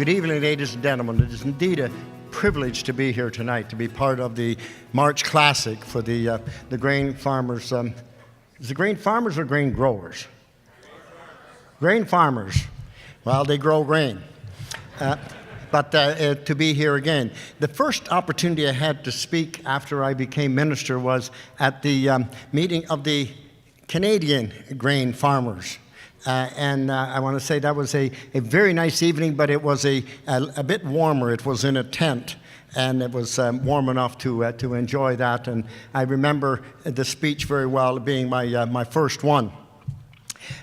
Good evening, ladies and gentlemen. It is indeed a privilege to be here tonight, to be part of the March Classic for the grain farmers. Is it grain farmers or grain growers? Grain farmers. Well, they grow grain. But to be here again. The first opportunity I had to speak after I became minister was at the meeting of the Canadian grain farmers. And I want to say that was a very nice evening, but it was a bit warmer. It was in a tent, and it was warm enough to enjoy that. And I remember the speech very well, being my first one.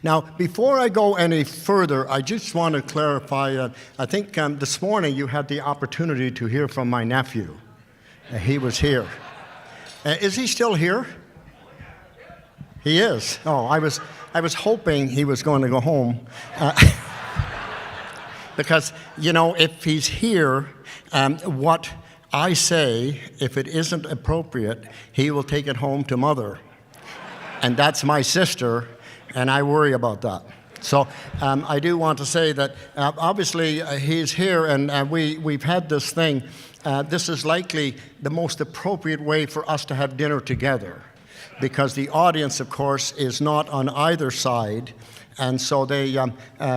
Now, before I go any further, I just want to clarify, I think this morning you had the opportunity to hear from my nephew. He was here. Is he still here? He is. Oh, I was hoping he was going to go home. Because, you know, if he's here, what I say, if it isn't appropriate, he will take it home to Mother. And that's my sister, and I worry about that. So I do want to say that obviously he's here, and we've had this thing. This is likely the most appropriate way for us to have dinner together, because the audience, of course, is not on either side, and so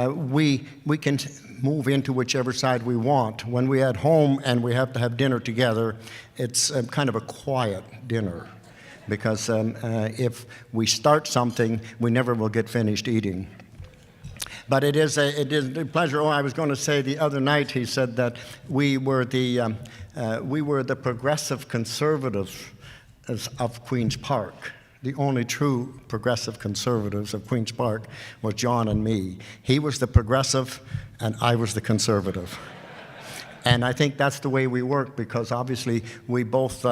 we can move into whichever side we want. When we're at home and we have to have dinner together, it's kind of a quiet dinner, because if we start something, we never will get finished eating. But it is a pleasure. Oh, I was going to say the other night he said that we were the progressive conservatives of Queen's Park. The only true progressive conservatives of Queen's Park was John and me. He was the progressive, and I was the conservative. And I think that's the way we work, because obviously we both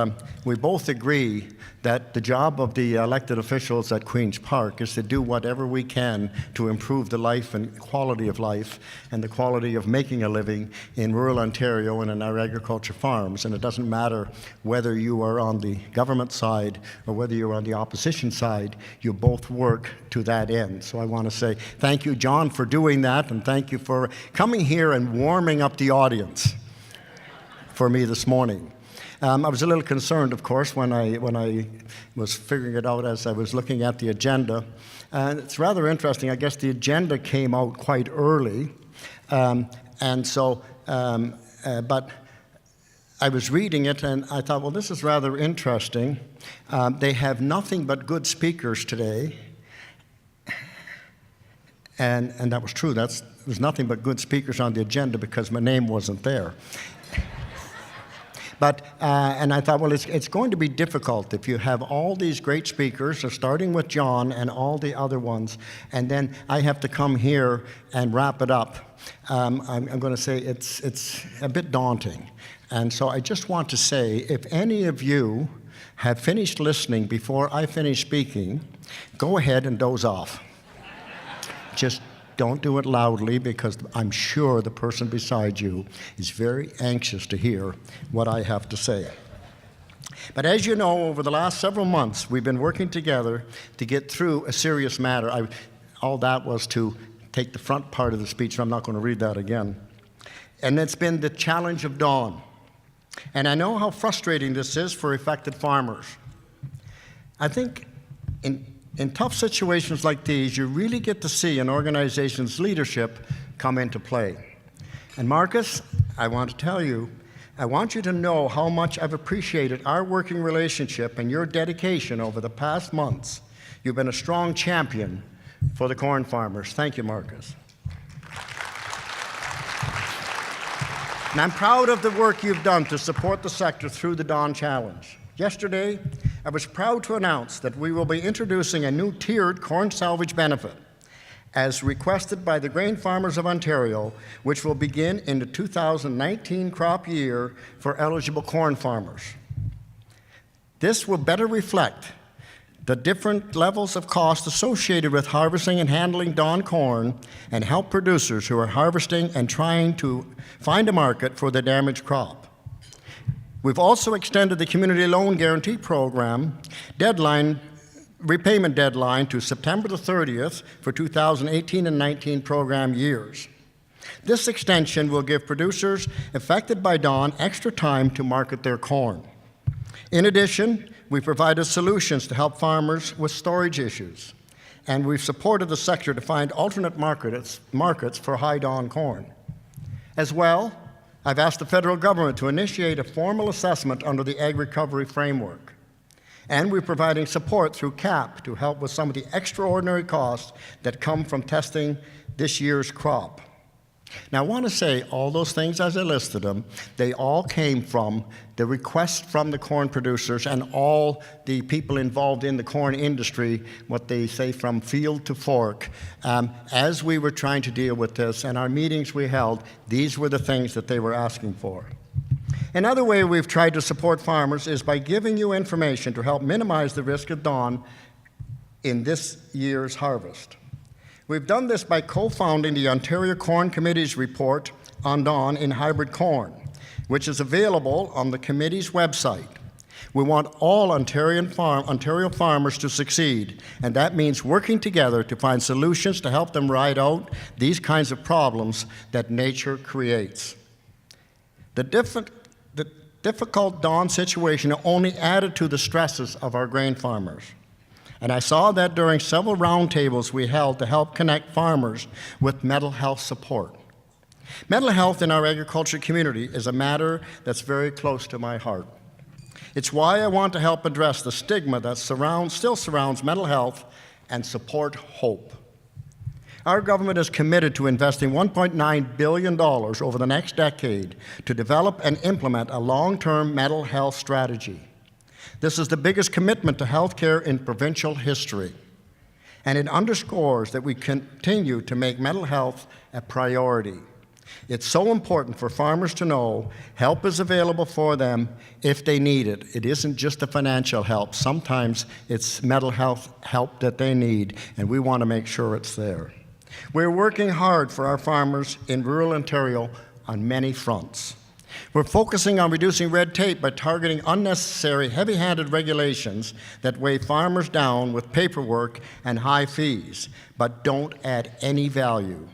agree that the job of the elected officials at Queen's Park is to do whatever we can to improve the life and quality of life and the quality of making a living in rural Ontario and in our agriculture farms. And it doesn't matter whether you are on the government side or whether you're on the opposition side, you both work to that end. So I want to say thank you, John, for doing that, and thank you for coming here and warming up the audience for me this morning. I was a little concerned, of course, when I was figuring it out as I was looking at the agenda. It's rather interesting. I guess the agenda came out quite early, but I was reading it and I thought, well, this is rather interesting. They have nothing but good speakers today, and that was true. There's nothing but good speakers on the agenda because my name wasn't there. But, and I thought, well, it's going to be difficult if you have all these great speakers, so starting with John and all the other ones, and then I have to come here and wrap it up. I'm going to say it's a bit daunting. And so I just want to say, if any of you have finished listening before I finish speaking, go ahead and doze off. Just don't do it loudly, because I'm sure the person beside you is very anxious to hear what I have to say. But as you know, over the last several months, we've been working together to get through a serious matter. All that was to take the front part of the speech, and I'm not going to read that again. And it's been the challenge of dawn. And I know how frustrating this is for affected farmers. I think in tough situations like these, you really get to see an organization's leadership come into play. And Marcus, I want to tell you, I want you to know how much I've appreciated our working relationship and your dedication over the past months. You've been a strong champion for the corn farmers. Thank you, Marcus. And I'm proud of the work you've done to support the sector through the Dawn Challenge. Yesterday, I was proud to announce that we will be introducing a new tiered corn salvage benefit, as requested by the Grain Farmers of Ontario, which will begin in the 2019 crop year for eligible corn farmers. This will better reflect the different levels of cost associated with harvesting and handling Dawn corn, and help producers who are harvesting and trying to find a market for their damaged crop. We've also extended the Community Loan Guarantee Program repayment deadline to September the 30th for 2018 and 19 program years. This extension will give producers affected by DON extra time to market their corn. In addition, we provided solutions to help farmers with storage issues, and we've supported the sector to find alternate markets for high DON corn. As well, I've asked the federal government to initiate a formal assessment under the Ag Recovery Framework. And we're providing support through CAP to help with some of the extraordinary costs that come from testing this year's crop. Now, I want to say all those things as I listed them, they all came from the request from the corn producers and all the people involved in the corn industry, what they say from field to fork. As we were trying to deal with this and our meetings we held, these were the things that they were asking for. Another way we've tried to support farmers is by giving you information to help minimize the risk of DON in this year's harvest. We've done this by co-founding the Ontario Corn Committee's report on DON in hybrid corn, which is available on the committee's website. We want all Ontario farmers to succeed, and that means working together to find solutions to help them ride out these kinds of problems that nature creates. The difficult DON situation only added to the stresses of our grain farmers. And I saw that during several roundtables we held to help connect farmers with mental health support. Mental health in our agriculture community is a matter that's very close to my heart. It's why I want to help address the stigma that still surrounds mental health and support hope. Our government is committed to investing $1.9 billion over the next decade to develop and implement a long-term mental health strategy. This is the biggest commitment to health care in provincial history, and it underscores that we continue to make mental health a priority. It's so important for farmers to know help is available for them if they need it. It isn't just the financial help. Sometimes it's mental health help that they need, and we want to make sure it's there. We're working hard for our farmers in rural Ontario on many fronts. We're focusing on reducing red tape by targeting unnecessary, heavy-handed regulations that weigh farmers down with paperwork and high fees, but don't add any value,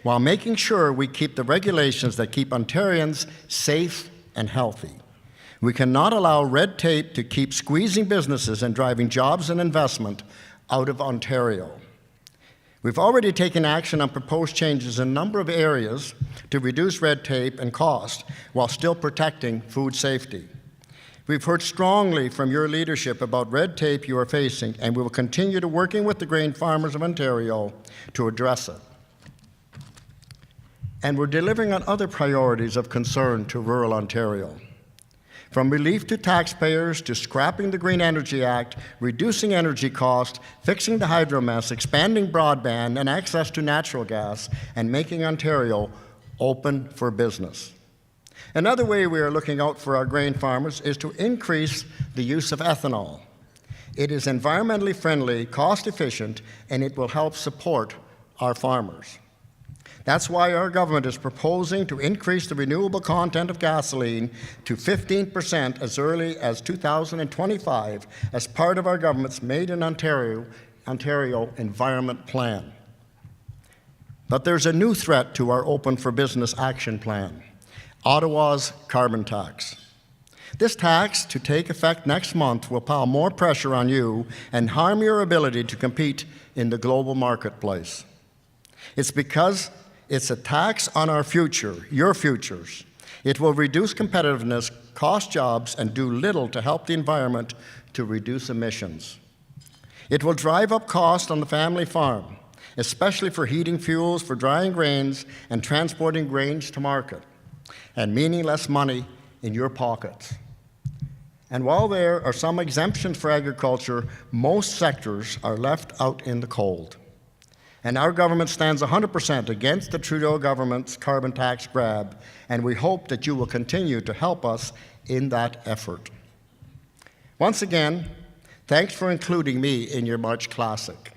while making sure we keep the regulations that keep Ontarians safe and healthy. We cannot allow red tape to keep squeezing businesses and driving jobs and investment out of Ontario. We've already taken action on proposed changes in a number of areas to reduce red tape and cost while still protecting food safety. We've heard strongly from your leadership about red tape you are facing, and we will continue to working with the grain farmers of Ontario to address it. And we're delivering on other priorities of concern to rural Ontario. From relief to taxpayers to scrapping the Green Energy Act, reducing energy costs, fixing the hydro mess, expanding broadband and access to natural gas, and making Ontario open for business. Another way we are looking out for our grain farmers is to increase the use of ethanol. It is environmentally friendly, cost efficient, and it will help support our farmers. That's why our government is proposing to increase the renewable content of gasoline to 15% as early as 2025 as part of our government's Made in Ontario Environment Plan. But there's a new threat to our Open for Business Action Plan, Ottawa's carbon tax. This tax, to take effect next month, will pile more pressure on you and harm your ability to compete in the global marketplace. It's because it's a tax on our future, your futures. It will reduce competitiveness, cost jobs, and do little to help the environment to reduce emissions. It will drive up costs on the family farm, especially for heating fuels, for drying grains, and transporting grains to market, and meaning less money in your pockets. And while there are some exemptions for agriculture, most sectors are left out in the cold. And our government stands 100% against the Trudeau government's carbon tax grab, and we hope that you will continue to help us in that effort. Once again, thanks for including me in your March Classic.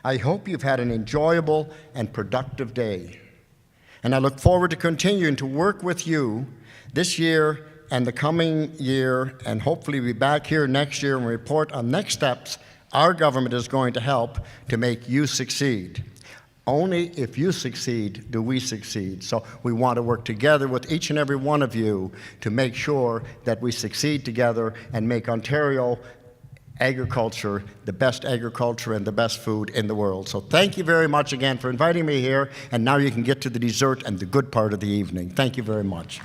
I hope you've had an enjoyable and productive day. And I look forward to continuing to work with you this year and the coming year, and hopefully be back here next year and report on next steps our government is going to help to make you succeed. Only if you succeed do we succeed. So we want to work together with each and every one of you to make sure that we succeed together and make Ontario agriculture the best agriculture and the best food in the world. So thank you very much again for inviting me here, and now you can get to the dessert and the good part of the evening. Thank you very much.